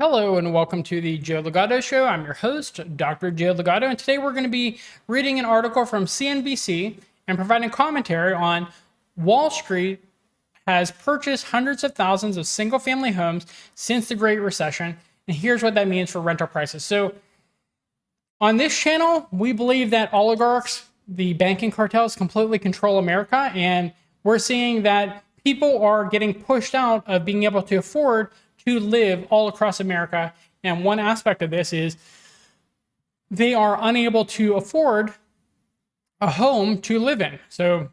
Hello and welcome to the Joe Ligato Show. I'm your host, Dr. Joe Ligato, and today we're going to be reading an article from CNBC and providing commentary on Wall Street has purchased hundreds of thousands of single-family homes since the Great Recession, and here's what that means for rental prices. So, on this channel, we believe that oligarchs, the banking cartels, completely control America, and we're seeing that people are getting pushed out of being able to afford to live all across America. And one aspect of this is they are unable to afford a home to live in. So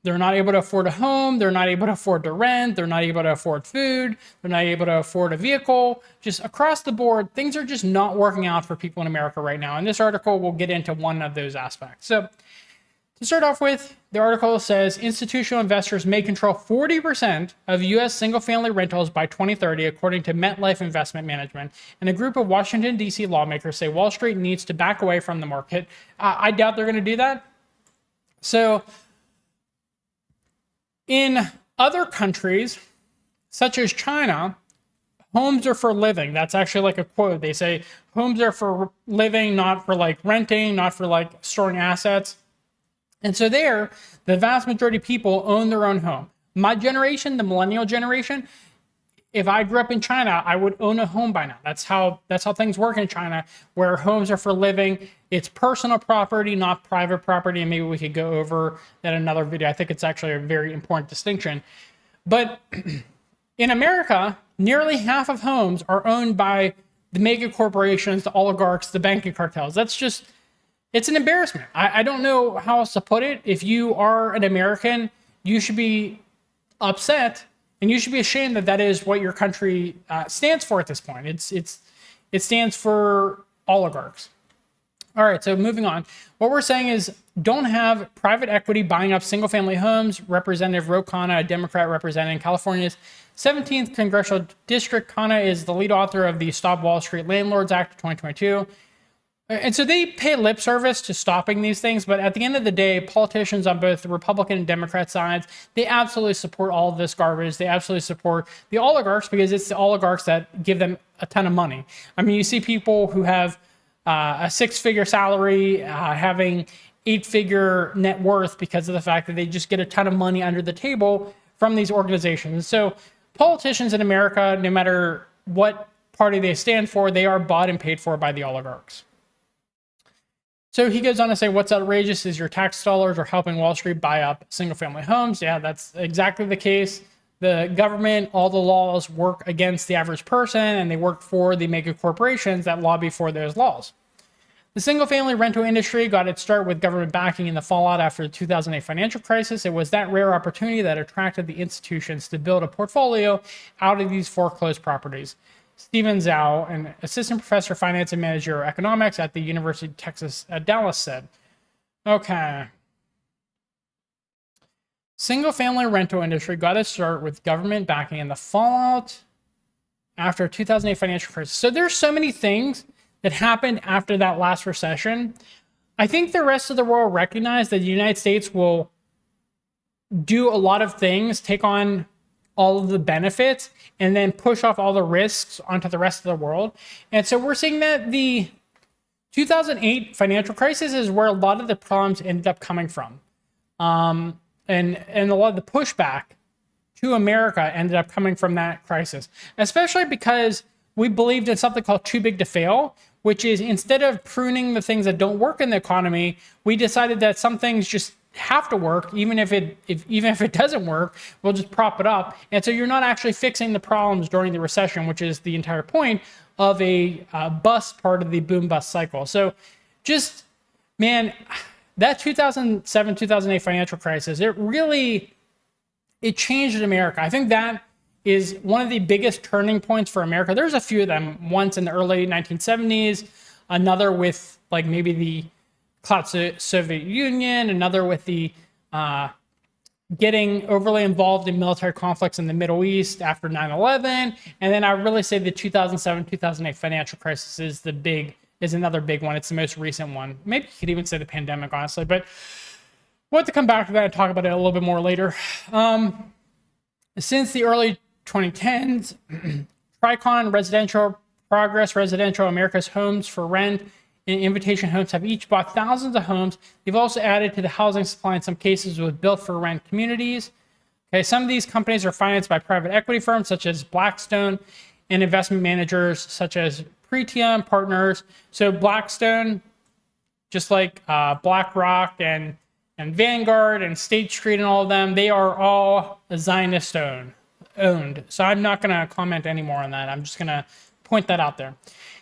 they're not able to afford a home. They're not able to afford to rent. They're not able to afford food. They're not able to afford a vehicle. Just across the board, things are just not working out for people in America right now. And this article will get into one of those aspects. So to start off with, the article says institutional investors may control 40% of U.S. single-family rentals by 2030, according to MetLife Investment Management. And a group of Washington, D.C. lawmakers say Wall Street needs to back away from the market. I doubt they're going to do that. So in other countries, such as China, homes are for living. That's actually like a quote. They say homes are for living, not for like renting, not for like storing assets. And so there, the vast majority of people own their own home. My generation, the millennial generation, if I grew up in China, I would own a home by now. That's how things work in China, where homes are for living. It's personal property, not private property. And maybe we could go over that in another video. I think it's actually a very important distinction. But in America, nearly half of homes are owned by the mega corporations, the oligarchs, the banking cartels. It's an embarrassment. I don't know how else to put it. If you are an American, you should be upset and you should be ashamed that that is what your country stands for at this point. It stands for oligarchs. All right, so moving on. What we're saying is don't have private equity buying up single-family homes. Representative Kana, a Democrat representing California's 17th Congressional District. Kana is the lead author of the Stop Wall Street Landlords Act of 2022. And so they pay lip service to stopping these things, but at the end of the day, politicians on both the Republican and Democrat sides, they absolutely support all of this garbage. They absolutely support the oligarchs because it's the oligarchs that give them a ton of money. I mean, you see people who have a six-figure salary, having eight-figure net worth because of the fact that they just get a ton of money under the table from these organizations. So politicians in America, no matter what party they stand for, they are bought and paid for by the oligarchs. So he goes on to say, what's outrageous is your tax dollars are helping Wall Street buy up single-family homes. Yeah, that's exactly the case. The government, all the laws work against the average person, and they work for the mega corporations that lobby for those laws. The single-family rental industry got its start with government backing in the fallout after the 2008 financial crisis. It was that rare opportunity that attracted the institutions to build a portfolio out of these foreclosed properties. Stephen Zhao, an assistant professor of finance and managerial economics at the University of Texas at Dallas, said, okay, single-family rental industry got its start with government backing in the fallout after 2008 financial crisis. So there's so many things that happened after that last recession. I think the rest of the world recognized that the United States will do a lot of things, take on all of the benefits, and then push off all the risks onto the rest of the world. And so we're seeing that the 2008 financial crisis is where a lot of the problems ended up coming from. And a lot of the pushback to America ended up coming from that crisis, especially because we believed in something called too big to fail, which is instead of pruning the things that don't work in the economy, we decided that some things just have to work, even if it doesn't work, we'll just prop it up. And so you're not actually fixing the problems during the recession, which is the entire point of a bust part of the boom bust cycle. So just, man, that 2007, 2008 financial crisis, it changed America. I think that is one of the biggest turning points for America. There's a few of them. Once in the early 1970s, another with like maybe the collapse Soviet Union, another with the getting overly involved in military conflicts in the Middle East after 9/11, and then I really say the 2007-2008 financial crisis is another big one. It's the most recent one. Maybe you could even say the pandemic, honestly, but we'll have to come back to that and talk about it a little bit more later. Since the early 2010s, Tricon residential Progress Residential, America's Homes for Rent, and Invitation Homes have each bought thousands of homes. They've also added to the housing supply in some cases with built-for-rent communities. Okay, some of these companies are financed by private equity firms such as Blackstone and investment managers such as Pretium Partners. So Blackstone, just like BlackRock and Vanguard and State Street and all of them, they are all Zionist owned. So I'm not going to comment anymore on that. I'm just going to point that out there.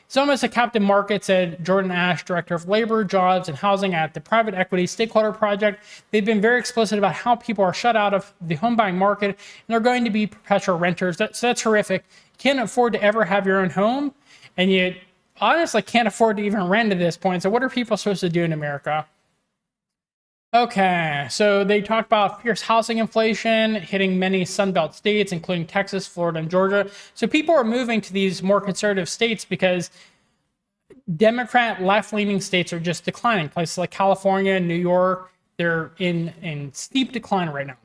It's almost a captive market, said Jordan Ash, Director of Labor, Jobs, and Housing at the Private Equity Stakeholder Project. They've been very explicit about how people are shut out of the home buying market and they're going to be perpetual renters. So that's horrific. You can't afford to ever have your own home, and you honestly can't afford to even rent at this point. So what are people supposed to do in America? Okay, so they talked about fierce housing inflation hitting many Sunbelt states, including Texas, Florida, and Georgia. So people are moving to these more conservative states because Democrat left-leaning states are just declining. Places like California, New York, they're in steep decline right now.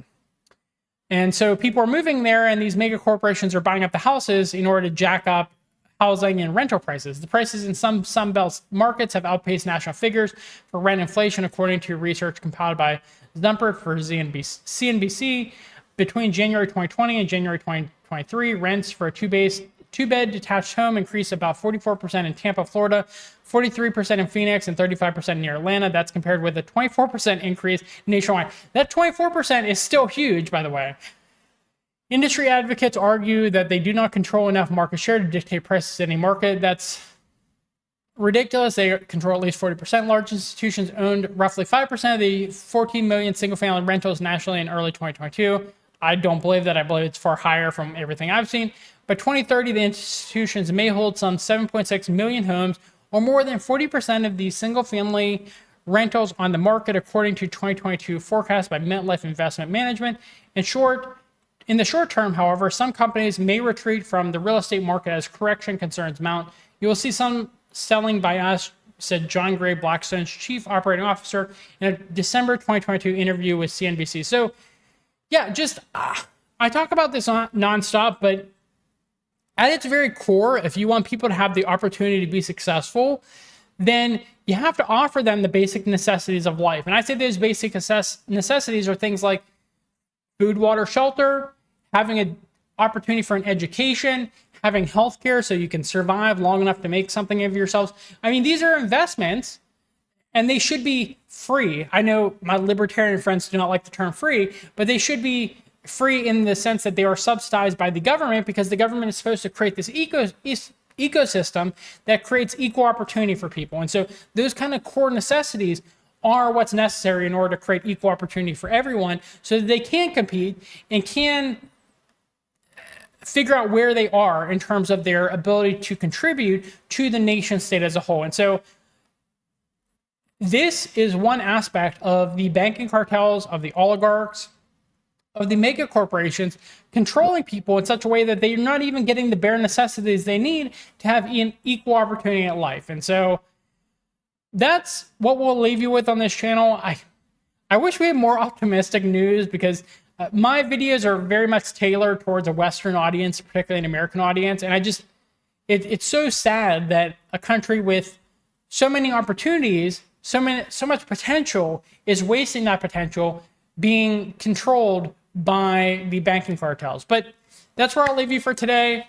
And so people are moving there, and these mega corporations are buying up the houses in order to jack up housing and rental prices. The prices in some Sunbelt markets have outpaced national figures for rent inflation, according to research compiled by Zumper for CNBC. Between January 2020 and January 2023, rents for a two-bed detached home increased about 44% in Tampa, Florida, 43% in Phoenix, and 35% near Atlanta. That's compared with a 24% increase nationwide. That 24% is still huge, by the way. Industry advocates argue that they do not control enough market share to dictate prices in any market. That's ridiculous. They control at least 40%. Large institutions owned roughly 5% of the 14 million single-family rentals nationally in early 2022. I don't believe that. I believe it's far higher from everything I've seen. By 2030, the institutions may hold some 7.6 million homes, or more than 40% of the single-family rentals on the market, according to 2022 forecast by MetLife Investment Management. In the short term, however, some companies may retreat from the real estate market as correction concerns mount. You will see some selling by us, said John Gray, Blackstone's chief operating officer, in a December 2022 interview with CNBC. So, yeah, I talk about this nonstop, but at its very core, if you want people to have the opportunity to be successful, then you have to offer them the basic necessities of life. And I say those basic necessities are things like food, water, shelter, having an opportunity for an education, having healthcare so you can survive long enough to make something of yourselves. I mean, these are investments and they should be free. I know my libertarian friends do not like the term free, but they should be free in the sense that they are subsidized by the government, because the government is supposed to create this ecosystem that creates equal opportunity for people. And so those kind of core necessities are what's necessary in order to create equal opportunity for everyone so that they can compete and can figure out where they are in terms of their ability to contribute to the nation state as a whole. And so this is one aspect of the banking cartels, of the oligarchs, of the mega corporations controlling people in such a way that they're not even getting the bare necessities they need to have an equal opportunity at life. And so that's what we'll leave you with on this channel. I wish we had more optimistic news, because my videos are very much tailored towards a Western audience, particularly an American audience. And it's so sad that a country with so many opportunities, so much potential, is wasting that potential being controlled by the banking cartels. But that's where I'll leave you for today.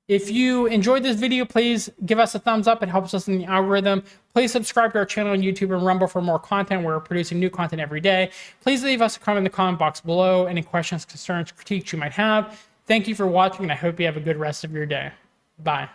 If you enjoyed this video, please give us a thumbs up. It helps us in the algorithm. Please subscribe to our channel on YouTube and Rumble for more content. We're producing new content every day. Please leave us a comment in the comment box below. Any questions, concerns, critiques you might have. Thank you for watching, and I hope you have a good rest of your day. Bye.